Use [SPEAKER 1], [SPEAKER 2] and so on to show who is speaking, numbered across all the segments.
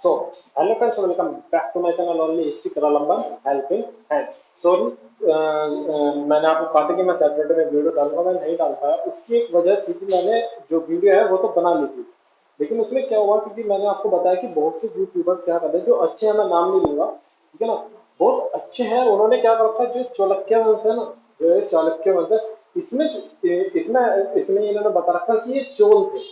[SPEAKER 1] So, hello friends, welcome back to my channel only history करालंबन helping hand. Sorry, मैंने आपको कहा था कि मैं सैटरडे में वीडियो डालूंगा, मैं नहीं डाल पाया। उसकी एक वजह थी कि मैंने जो वीडियो है वो तो बना ली थी, लेकिन उसमें क्या हुआ, क्योंकि मैंने आपको बताया कि बहुत से यूट्यूबर्स क्या करते हैं जो अच्छे हैं, मैं नाम नहीं लूंगा, ठीक है ना, बहुत अच्छे हैं। उन्होंने क्या कर रखा है, जो चाणक्य वंश है ना, जो है चाणक्य वंश है, इसमें इसमें इसमें इन्होंने बता रखा कि ये चोल थे।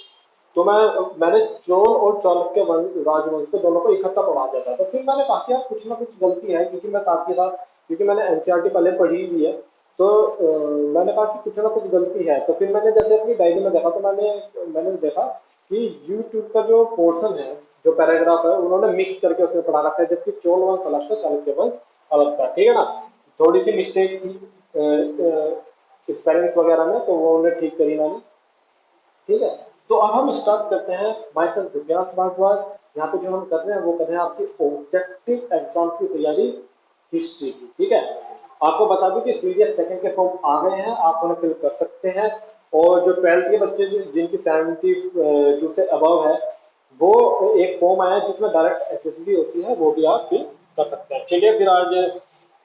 [SPEAKER 1] तो मैंने चोल और चाणक्य राजवंश को दोनों को इकट्ठा पढ़ा दिया था। तो फिर मैंने कहा कि यार कुछ ना कुछ गलती है, क्योंकि मैं साथ के साथ, क्योंकि मैंने एनसीईआरटी पहले पढ़ी हुई है, तो मैंने कहा कि कुछ ना कुछ गलती है। तो फिर मैंने जैसे अपनी डायरी में देखा, तो मैंने देखा कि यूट्यूब का जो पोर्शन है, जो पैराग्राफ है, उन्होंने मिक्स करके उसमें पढ़ा रखा है, जबकि चोल वंश अलग था, चाणक्य वंश अलग था, ठीक है ना। थोड़ी सी मिस्टेक थी स्पेलिंग्स वगैरह में, तो वो उन्हें ठीक करी मैंने, ठीक है। तो अब हम स्टार्ट करते हैं भाई सर दिव्यांश भारद्वाज। यहाँ पे जो हम कर रहे हैं वो कर रहे हैं आपकी ऑब्जेक्टिव एग्जाम की तैयारी, हिस्ट्री की, ठीक है। आपको बता दूं कि सीरियस सेकंड के फॉर्म आ गए हैं, आप उन्हें फिल कर सकते हैं। और जो 12th के बच्चे जिनकी 72 से अबव है, वो एक फॉर्म आया है जिसमें डायरेक्ट एसएसबी होती है, वो भी आप फिल कर सकते हैं। चलिए फिर आज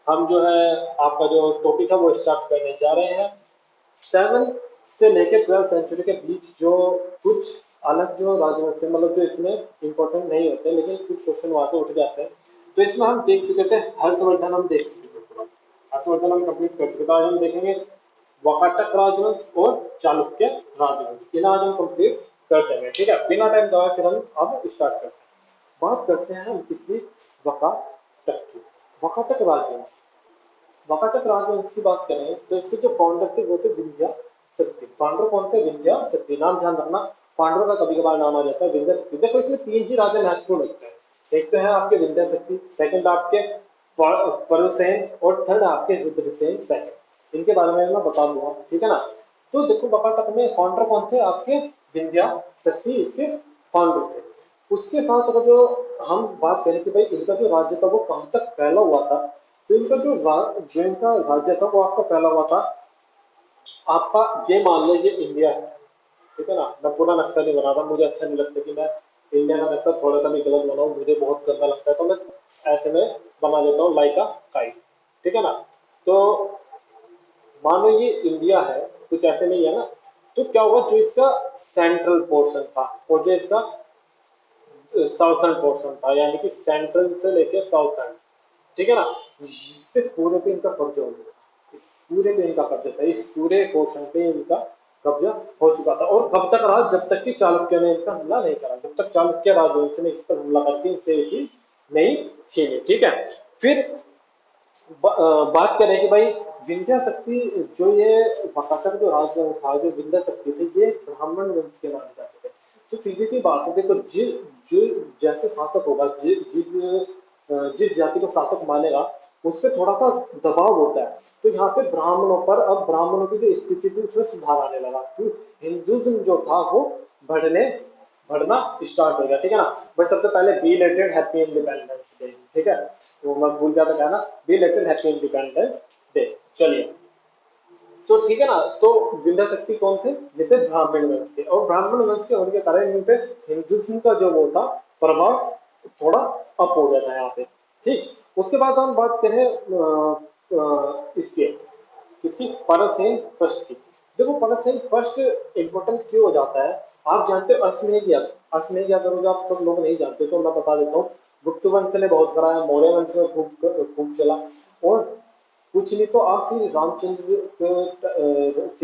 [SPEAKER 1] हम जो है आपका जो टॉपिक है वो स्टार्ट करने जा रहे हैं। 7 से लेकर 12th सेंचुरी के बीच जो कुछ अलग जो राजवंश थे, मतलब जो इतने इंपॉर्टेंट नहीं होते, लेकिन कुछ क्वेश्चन वहां से उठ जाते हैं। तो इसमें हम देख चुके थे हर्षवर्धन, हम देख चुके थे पूरा हर्षवर्धन हम कंप्लीट कर चुके थे। आज हम देखेंगे वाकाटक राजवंश और चालुक्य राजवंश, इन्हें आज हम कंप्लीट कर देंगे, ठीक है। बिना टाइम गवाए फिर हम अब स्टार्ट करते हैं। बात करते हैं हम किसी वाकाटक की। वाकाटक राजवंश, वाकाटक राजवंश की बात करें तो इसके जो फाउंडर थे वो थे विंध्या शक्ति। फाउंडर कौन थे? विंध्या शक्ति। नाम ध्यान रखना, फाउंडर का कभी कभार नाम आ जाता है विंध्या शक्ति। देखो इसमें 3 ही राजा महत्वपूर्ण होते हैं। एक तो है आपके विंध्या शक्ति, सेकंड आपके परसेन, और थर्ड आपके रुद्रसेन सेकंड। इनके बारे में मैं बता दूंगा, ठीक है ना। तो देखो वाकाटक में फाउंडर कौन थे? आपके विंध्या शक्ति इसके फाउंडर थे। उसके साथ अगर जो हम बात करें कि भाई इनका जो राज्य था वो कहां तक फैला हुआ था, तो इनका जो इनका राज्य था वो आपका फैला हुआ था, आपका ये मान लो ये इंडिया है, ठीक है ना। मैं पूरा नक्शा नहीं बना रहा, मुझे अच्छा नहीं लगता कि मैं इंडिया का नक्शा थोड़ा सा भी गलत बनाऊं, मुझे बहुत गंदा लगता है, तो मैं ऐसे में बना देता हूँ लाइक अ काइट, ठीक है ना। तो मान लो ये इंडिया है, कुछ ऐसे नहीं है ना। तो क्या हुआ, जो इसका सेंट्रल पोर्शन था और जो इसका साउथर्न पोर्शन था, यानी कि सेंट्रल से लेके साउथर्न, ठीक है ना, इस पे पूरे पे इनका कब्जा हो गया। इस पूरे पे इनका कब्जा था, इस पूरे पोर्शन पे इनका कब्जा हो चुका था। और कब तक रहा? जब तक कि चालुक्य ने इनका हमला नहीं करा, जब तक चालुक्य राजवंश ने इस पर हमला करके इनसे ये चीज नहीं छीनी, ठीक है। फिर बात करें कि भाई विंध्या शक्ति, जो ये वाकाटक जो राजवंश था, जो विंध्या शक्ति थे, ये ब्राह्मण वंश के माने जाते थे। तो सीधी सी बात है, देखो जो जैसे शासक होगा, जिस जाति को शासक मानेगा, उस पर थोड़ा सा दबाव होता है। तो यहाँ पे ब्राह्मणों पर, अब ब्राह्मणों की जो स्थिति थी उसमें सुधार आने लगा, हिंदुज्म जो था वो बढ़ने बढ़ना स्टार्ट हो गया, ठीक है ना। बट सबसे पहले बिलेटेड हैप्पी इंडिपेंडेंस डे, ठीक है, वो मैं भूल गया था कहना, बिलेटेड हैप्पी इंडिपेंडेंस डे। चलिए, तो ठीक है ना। तो विंध्या शक्ति कौन थे? ये थे ब्राह्मण वंश के, और ब्राह्मण वंश के होने के कारण इन पे हिंदुज्म का जो वो था प्रभाव थोड़ा अप हो गया था यहाँ पे, ठीक। उसके बाद हम बात करें इसके किसकी? परसेन फर्स्ट की। देखो परसेन फर्स्ट इंपॉर्टेंट क्यों हो जाता है, आप जानते हो अश्वमेध याग? अश्वमेध याग करोगे, आप सब लोग नहीं जानते तो मैं बता देता हूँ। गुप्त वंश ने बहुत कराया, मौर्य वंश में खूब खूब चला, और कुछ नहीं तो आप श्री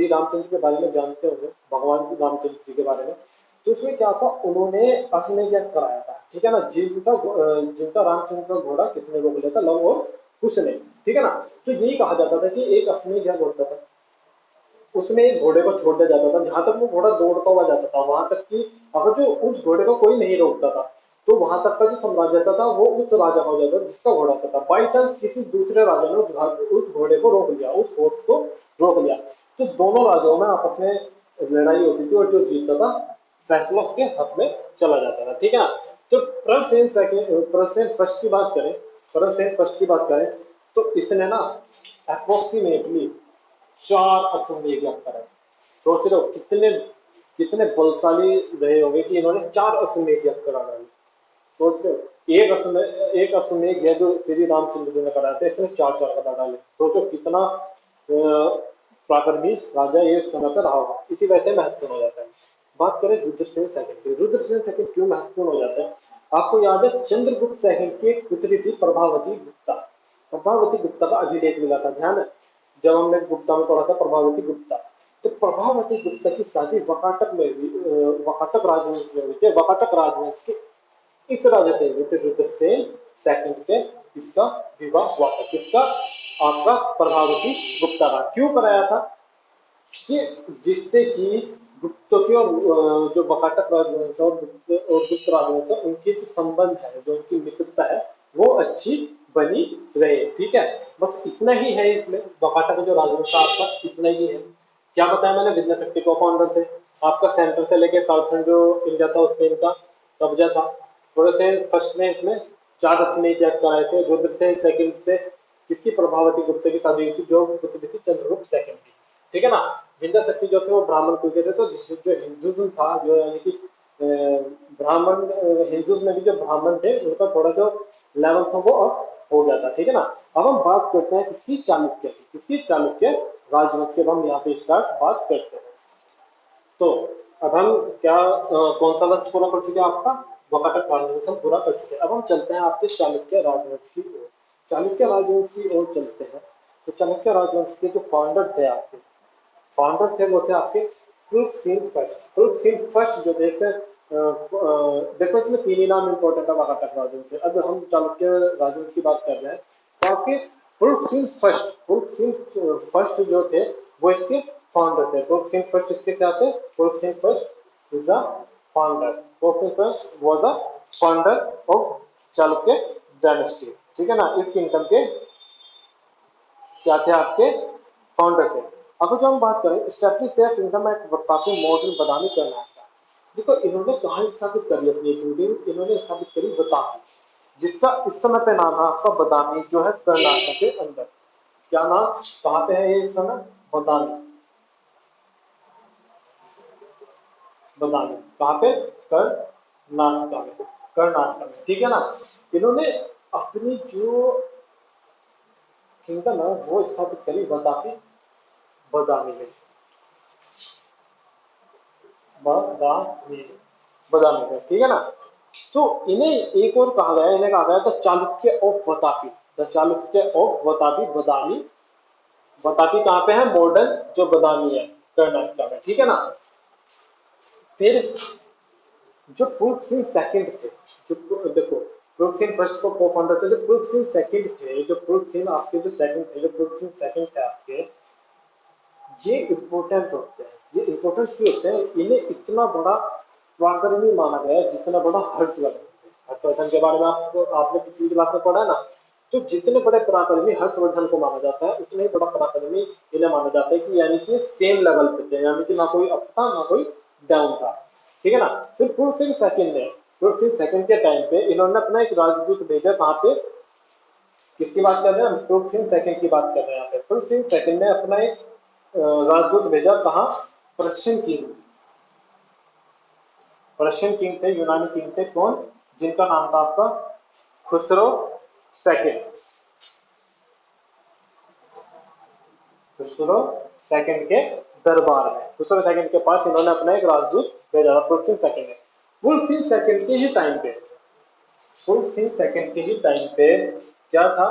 [SPEAKER 1] रामचंद्र के बारे में जानते होंगे, भगवान श्री रामचंद्र जी के बारे में। तो उसमें क्या था, उन्होंने अश्वमेध यज्ञ कराया था, ठीक है ना। जिनका रामचंद्र का घोड़ा किसने रोक लिया था? लव और कुश ने, ठीक है ना। तो यही कहा जाता था कि एक अश्वमेध यज्ञ होता था, उसमें एक घोड़े को छोड़ दिया जाता था, जहां तक वो घोड़ा दौड़ता हुआ जाता था, वहां तक कि अगर जो उस घोड़े को कोई नहीं रोकता था, तो वहां तक का जो साम्राज्य था वो उस राजा का हो जाता था जिसका घोड़ा था। बाई चांस किसी दूसरे राजा ने उस घोड़े को रोक लिया, उस हॉर्स को रोक लिया, तो दोनों राजाओं में आपस में लड़ाई होती थी, और जो जीतता था फैसला उसके हक में चला जाता था, ठीक है ना। तो प्रसेन फर्स्ट की बात करें, प्रसेन फर्स्ट की बात करें, तो इसने ना अप्रोक्सीमेटली 4 अश्वमेध याग कराए। सोच रहे हो कितने कितने बलशाली रहे होंगे कि इन्होंने 4 अश्वमेध याग करा डाले, सोच रहे हो। एक अश्वमेध है जो श्री रामचंद्र जी ने कराया था, इसमें 4 गदा डाले। सोचो कितना पराक्रमी राजा ये समय पर रहा होगा, इसी वजह से महत्वपूर्ण हो जाता है। बात करें रुद्रसेन सेकंड की। रुद्रसेन सेकंड क्यों महत्वपूर्ण हो जाता है? आपको याद है चंद्रगुप्त सेकंड की एक पुत्री थी प्रभावती गुप्ता। प्रभावती गुप्ता का अभिलेख मिला था, ध्यान है जब हमने गुप्ता में पढ़ा था प्रभावती गुप्ता। तो प्रभावती गुप्ता की शादी वकाटक में हुई, वकाटक राजवंश में हुई थी। वकाटक राजवंश के इस राजा थे रुद्रसेन सेकंड से इसका विवाह हुआ था। किसका? आपका प्रभावती गुप्ता का। क्यों कराया था? कि जिससे कि गुप्तों के और जो वकाटक राजवंश और गुप्त राजवंश है उनके जो संबंध है, जो उनकी मित्रता है वो अच्छी बनी रहे। ठीक है, बस इतना ही है इसमें। वकाटक जो राजवंश आपका इतना ही है। क्या बताया मैंने? विद्या शक्ति को फाउंडर थे। आपका सेंटर से लेके साउथर्न जो इंडिया था उस पर इनका कब्जा था। रुद्रसेन फर्स्ट ने इसमें 4 त्याग कराए थे। रुद्रसेन सेकंड से किसकी? प्रभावती गुप्ता की शादी हुई थी, जो पुत्री थी चंद्रगुप्त सेकंड की। ठीक है ना? विंध्य शक्ति जो थे वो ब्राह्मण कुल के थे। तो जो हिंदुज्म था, जो यानी कि ब्राह्मण, हिंदुज्म में भी जो ब्राह्मण थे उनका थोड़ा जो लेवल था वो अब हो गया था। ठीक है ना? अब हम बात करते हैं किसकी? चालुक्य की। किसकी? चालुक्य राजवंश की। हम यहाँ पे स्टार्ट बात करते हैं। तो अब हम क्या कौन सा वंश पूरा कर चुके हैं? आपका वकाटक राजवंश हम पूरा कर चुके हैं। अब हम चलते हैं आपके चालुक्य राजवंश की ओर। चालुक्य राजवंश की ओर चलते हैं। तो चालुक्य राजवंश के जो फाउंडर थे आपके, फाउंडर थे वो थे आपके तुर्कसेन फर्स्ट। तुर्कसेन फर्स्ट जो थे देखो इसमें 3 ही नाम इंपॉर्टेंट है वकाटक राजवंश से। अब हम चालुक्य राजवंश की बात कर रहे हैं तो आपके तुर्कसेन फर्स्ट जो थे वो इसके फाउंडर थे। तुर्कसेन फर्स्ट इसके क्या थे? तुर्कसेन फर्स्ट इज द फाउंडर। तुर्कसेन first was the founder of Chalukya dynasty. ठीक है ना? इस किंगडम के क्या थे? आपके फाउंडर थे। अब जो हम बात करें स्टैब्लिश देयर किंगडम एट काफी मॉडर्न बदामी कर्नाटक। देखो इन्होंने कहाँ स्थापित करी अपनी किंगडम? इन्होंने स्थापित करी बदामी, जिसका इस समय पे नाम है आपका बदामी, जो है कर्नाटक के अंदर। क्या नाम? कहाँ पे है ये इस समय? बदामी। बदामी कहाँ पे? कर्नाटक में। कर्नाटक में, ठीक है ना? इन्होंने अपनी जो किंगडम है वो स्थापित करी बदामी, बदामी में। बदामी, बदामी में, ठीक है ना? तो इन्हें एक और कहा गया, इन्हें कहा गया the Chalukya of Vatapi. The Chalukya of Vatapi, Badami. Vatapi कहाँ पे है? मॉडर्न जो बदामी है कर्नाटक में। ठीक है ना? फिर जो पुलक सिंह सेकंड थे, जो देखो पुलक सिंह फर्स्ट को को फाउंडर थे, जो पुलक सिंह सेकंड थे, जो पुलक सिंह आपके जो सेकंड थे, जो पुलक सिंह सेकंड थे आपके, ये इंपोर्टेंट होते हैं। ये इंपोर्टेंट क्यों होते हैं? इन्हें इतना बड़ा पराक्रमी माना गया है जितना बड़ा हर्षवर्धन। हर्षवर्धन के बारे में आपको आपने पिछली क्लास में पढ़ा है ना? तो जितने बड़े पराक्रमी हर्षवर्धन को माना जाता है उतने ही बड़ा पराक्रमी इन्हें माना जाता है, कि यानी कि सेम लेवल पे थे, यानी कि ना कोई अप था ना कोई डाउन था। ठीक है ना? फिर पुलक सिंह सेकंड ने, पुलक सिंह सेकंड के टाइम पे इन्होंने अपना एक राजदूत भेजा। कहाँ पे? किसकी बात कर रहे हैं हम? पुलक सिंह सेकंड की बात कर रहे हैं यहाँ पे। पुलक सिंह सेकंड ने अपना एक राजदूत भेजा। कहाँ? Persian king. पर्शियन किंग थे, यूनानी किंग थे। कौन? जिनका नाम था आपका खुसरो सेकंड। खुसरो सेकंड के दरबार में, खुसरो सेकंड के पास इन्होंने अपना एक राजदूत भेजा था पुलक सिंह सेकंड ने। पुलक सिंह सेकंड के ही टाइम पे, पुलक सिंह सेकंड के ही टाइम पे क्या था?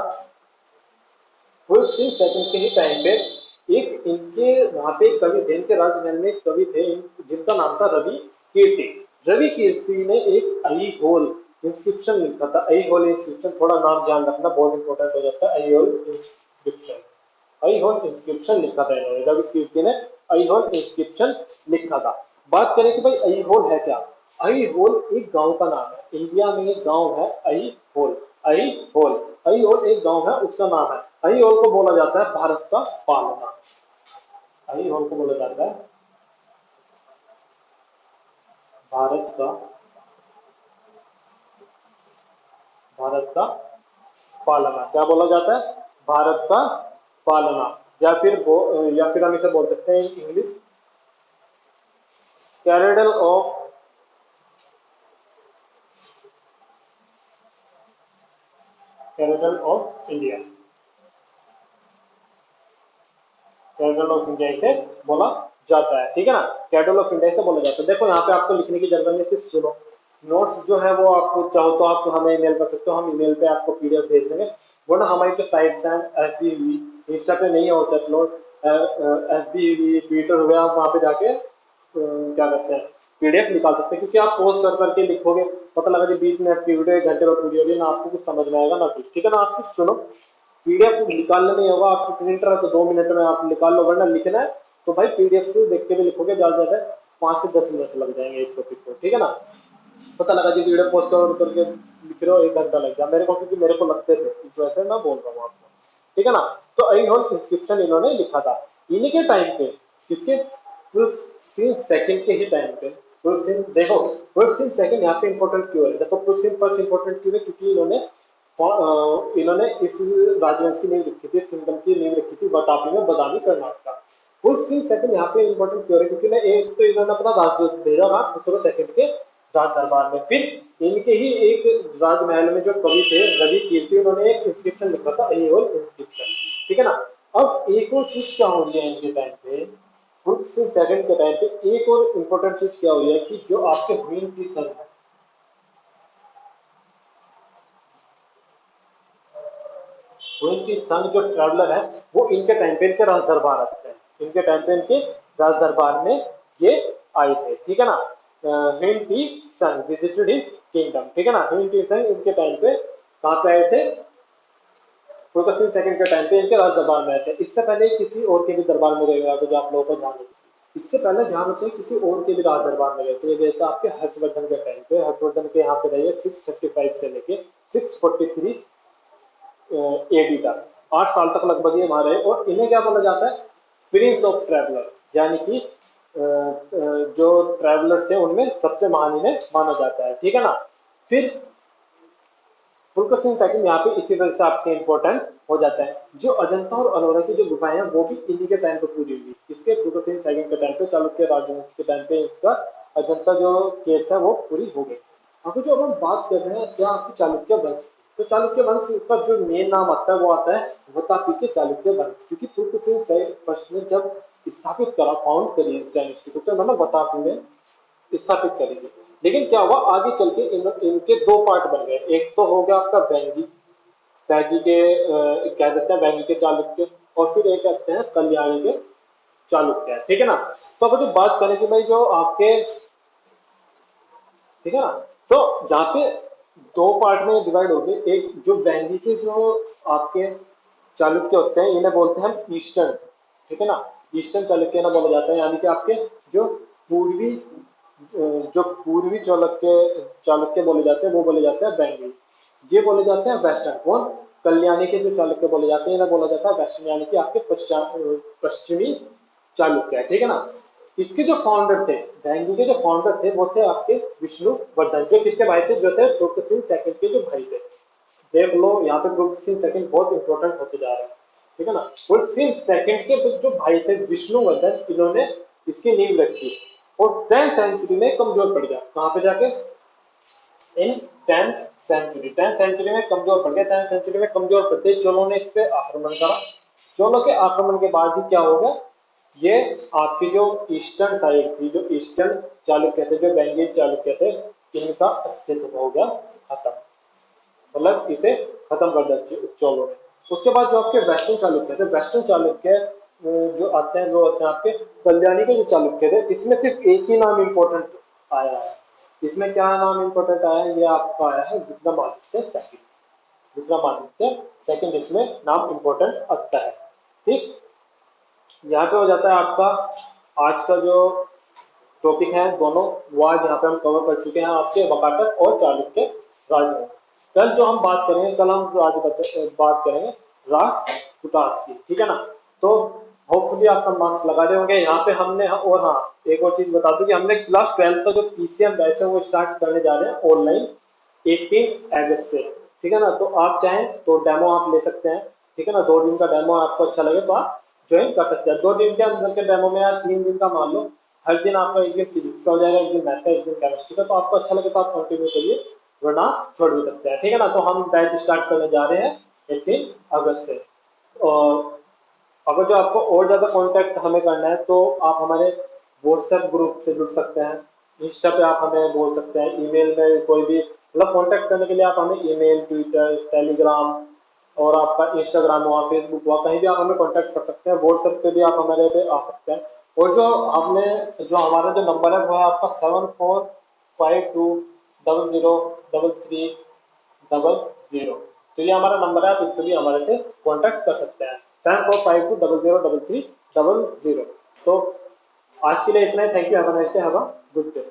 [SPEAKER 1] पुलक सिंह सेकंड के ही टाइम पे एक इनके वहां पे कवि थे, इनके राजमहल में एक कवि थे जिनका नाम था रवि कीर्ति। रवि कीर्ति ने एक आई होल इंस्क्रिप्शन लिखा था। आई होल इंस्क्रिप्शन, थोड़ा नाम ध्यान रखना, बहुत इंपॉर्टेंट हो जाता है। आई होल इंस्क्रिप्शन, आई होल इंस्क्रिप्शन लिखा था इन्होंने, रवि कीर्ति ने आई होल इंस्क्रिप्शन लिखा था। बात करें कि भाई आई होल है क्या? आई होल एक गांव का नाम है। इंडिया में एक गांव है आई होल। आई होल, आई होल एक गांव है, उसका नाम है। आई होल को बोला जाता है भारत का पालना। आई होल को बोला जाता है भारत का, भारत का पालना। क्या बोला जाता है? भारत का पालना। या फिर हम इसे बोल सकते हैं English cradle of capital of India, capital of India इसे बोला जाता है, ठीक है ना, कैपिटल ऑफ इंडिया से बोला जाता है। देखो यहाँ पे आपको लिखने की जरूरत नहीं, सिर्फ सुनो। नोट्स जो है वो आपको चाहो तो आप हमें ईमेल कर सकते हो, हम ईमेल पे आपको पीडीएफ भेज देंगे। वो ना हमारी जो साइट्स हैं एफबी, इंस्टा पे नहीं होता अपलोड, एफबी ट्विटर हो गया, आप वहाँ पे जाके क्या करते हैं पीडीएफ निकाल सकते हैं, क्योंकि आप पोस्ट कर करके लिखोगे, पता लगा कि बीच में आपकी वीडियो 1 घंटे में पूरी हो रही है ना, आपको कुछ समझ में आएगा ना कुछ, ठीक है ना। आप सिर्फ सुनो, पीडीएफ निकालने नहीं होगा, आपकी प्रिंटर है तो 2 मिनट में आप निकाल लो, वरना लिखना है तो भाई पीडीएफ से देख के भी लिखोगे, ज्यादा ज्यादा 5 से 10 मिनट लग जाएंगे एक टॉपिक को, ठीक है ना। पता लगा जी वीडियो पोस्ट करके लिख रहे हो 1 घंटा लग गया मेरे को, क्योंकि मेरे को लगते थे, इस वजह से मैं बोल रहा हूँ आपको, ठीक है ना। तो आई होल इंस्क्रिप्शन इन्होंने लिखा था इन्हीं के टाइम पे, किसके, सिंह सेकंड के ही टाइम पे। देखो सिंह सेकंड यहाँ पे इंपॉर्टेंट क्यों है, देखो सिंह फर्स्ट इंपॉर्टेंट क्यों है, क्योंकि इन्होंने इस राजवंश की नींव रखी थी, किंगडम की नींव रखी थी वातापी में, बदामी कर्नाटक का। सिंह सेकंड यहाँ पे इंपॉर्टेंट क्यों है, क्योंकि ना एक तो इन्होंने अपना राजदूत भेजा था खुसरो सेकंड के राज दरबार में, फिर इनके ही एक राजमहल में जो कवि थे रवि कीर्ति, उन्होंने एक इंस्क्रिप्शन लिखा था अहियोल इंस्क्रिप्शन, ठीक है ना। अब एक और चीज क्या हो रही है इनके टाइम पे, सिंह सेकंड के टाइम पे एक और इम्पोर्टेंट चीज क्या हो रही है कि जो आपके हुइन की सन है, हुइन की सन जो ट्रेवलर है, वो इनके टाइम पे इनके राज दरबार आते हैं, इनके टाइम पे इनके राज दरबार में ये आए थे, ठीक है ना। हुइन की सन विजिटेड हिज किंगडम, ठीक है ना। हुइन की सन इनके टाइम पे कहाँ पे आए थे, तुर्क सिंह सेकंड के टाइम पे इनके राज दरबार में आए थे। इससे पहले किसी और के भी दरबार में गए हुए, जो आप लोगों को ध्यान रखिए, इससे पहले ध्यान रखें किसी और के भी राज दरबार में गए थे, ये गए थे आपके हर्षवर्धन के टाइम पे, हर्षवर्धन के यहाँ पे रहे 635 से लेके 643 एडी तक, 8 साल तक लगभग ये वहां रहे, और इन्हें क्या बोला जाता है, प्रिंस ऑफ ट्रैवलर, यानी कि जो ट्रैवलर्स थे उनमें सबसे महान इन्हें माना जाता है, ठीक है ना। फिर तुर्क सिंह सेकंड यहाँ पे इसी वजह से आपके इंपॉर्टेंट हो जाता है। जो अजंता और अलोरा की जो गुफाएं हैं वो भी इन्हीं के टाइम पे पूरी हुई, इसके तुर्क सिंह सेकंड के टाइम पे, चालुक्य राजवंश के टाइम पे इसका अजंता जो केव्स है वो पूरी हो गई। अब जो हम बात कर रहे हैं क्या आपकी चालुक्य वंश, तो चालुक्य वंश का जो मेन नाम आता है वो आता है वतापी के चालुक्य वंश, क्योंकि तुर्क सिंह फर्स्ट ने जब स्थापित करा, फाउंड करी इस डायनेस्टी को, तो उन्होंने वतापी में स्थापित करी थी। लेकिन क्या हुआ आगे चल के इनके दो पार्ट बन गए, एक तो हो गया आपका वैंगी, वैंगी के कह देते हैं वैंगी के चालुक्य, और फिर एक कहते हैं कल्याणी के चालुक्य, ठीक है ना। तो अब जो बात करें कि भाई जो आपके, ठीक है ना, तो यहाँ पे दो पार्ट में डिवाइड हो गए, एक जो वैंगी के जो आपके चालुक्य होते हैं इन्हें बोलते हैं हम ईस्टर्न, ठीक है ना, ईस्टर्न चालुक्य ना बोला जाता है, यानी कि आपके जो पूर्वी जो पूर्वी चालुक्य चालुक्य बोले जाते हैं वो बोले जाते हैं वैंगी, ये बोले जाते हैं वेस्टर्न। कौन, कल्याणी के जो चालुक्य बोले जाते हैं इन्हें बोला जाता है वेस्टर्न, यानी कि आपके पश्चिमी चालुक्य, ठीक है ना। इसके जो फाउंडर थे, बैंगू के जो फाउंडर थे वो थे आपके विष्णुवर्धन, जो किसके भाई थे, जो थे तुर्क सिंह सेकंड के जो भाई थे। देख लो यहाँ पे तुर्क सिंह सेकंड बहुत इंपॉर्टेंट होते जा रहे हैं, ठीक है ना। तुर्क सिंह सेकंड के जो भाई थे विष्णुवर्धन, इन्होंने इसकी नींव रखी, और 10th सेंचुरी में कमजोर पड़ गया, कहाँ पे जाके, इन 10th सेंचुरी में कमजोर पड़ गया, 10th सेंचुरी में कमजोर पड़ते चोलों ने इस पे आक्रमण करा। चोलों के आक्रमण के बाद ही क्या हो गया, ये आपकी जो ईस्टर्न साइड थी, जो ईस्टर्न चालुक्य थे, जो बेंगेज चालुक्य थे, इनका अस्तित्व हो गया खत्म, मतलब इसे खत्म कर दिया चोलों ने। उसके बाद जो आपके वेस्टर्न चालुक्य थे, वेस्टर्न चालुक्य जो आते हैं वो होते हैं आपके कल्याणी के जो चालुक्य थे, इसमें सिर्फ एक ही नाम इंपॉर्टेंट आया है, इसमें क्या नाम इंपॉर्टेंट आया है, ये आपका आया है विक्रमादित्य सेकंड, विक्रमादित्य सेकंड इसमें नाम इंपॉर्टेंट आता है, ठीक। यहाँ पे हो जाता है आपका आज का जो टॉपिक है दोनों, वो आज यहाँ पे हम कवर कर चुके हैं, आपके वकाटक और चालुक्य राजवंश। कल जो हम बात करेंगे, कल हम आज बात करेंगे राष्ट्रकूटास की, ठीक है ना। तो होपफुली आप सब मार्क्स लगा रहे होंगे यहाँ पे हमने, और हाँ एक और चीज बता दूं कि हमने क्लास 12 का जो पीसीएम बैच है वो स्टार्ट करने जा रहे हैं ऑनलाइन 18 अगस्त से, ठीक है ना। तो आप चाहें तो डेमो आप ले सकते हैं, ठीक है ना, 2 दिन का डेमो आपको अच्छा लगे तो आप ज्वाइन कर सकते हैं। 2 दिन के अंदर के डेमो में यार 3 दिन का मान लो, हर दिन आपका एक दिन फिजिक्स का हो जाएगा, एक दिन मैथ का, एक दिन केमिस्ट्री का, तो आपको अच्छा लगे तो आप कंटिन्यू करिए, वरना छोड़ भी सकते हैं, ठीक है ना। तो हम बैच स्टार्ट करने जा रहे हैं 18 अगस्त से। और अगर जो आपको और ज़्यादा कांटेक्ट हमें करना है तो आप हमारे व्हाट्सएप ग्रुप से जुड़ सकते हैं, इंस्टा पे आप हमें बोल सकते हैं, ईमेल में कोई भी मतलब कांटेक्ट करने के लिए आप हमें ईमेल, ट्विटर, टेलीग्राम और आपका इंस्टाग्राम हुआ, फेसबुक हुआ, कहीं भी आप हमें कांटेक्ट कर सकते हैं। व्हाट्सएप पे भी आप हमारे पे आ सकते हैं। और जो हमारा जो नंबर है वो है आपका 7452003300। तो ये हमारा नंबर है, आप इस पर भी हमारे से कांटेक्ट कर सकते हैं, 7452003300। तो आज के लिए इतना ही। Thank you, have a nice day, have a good day.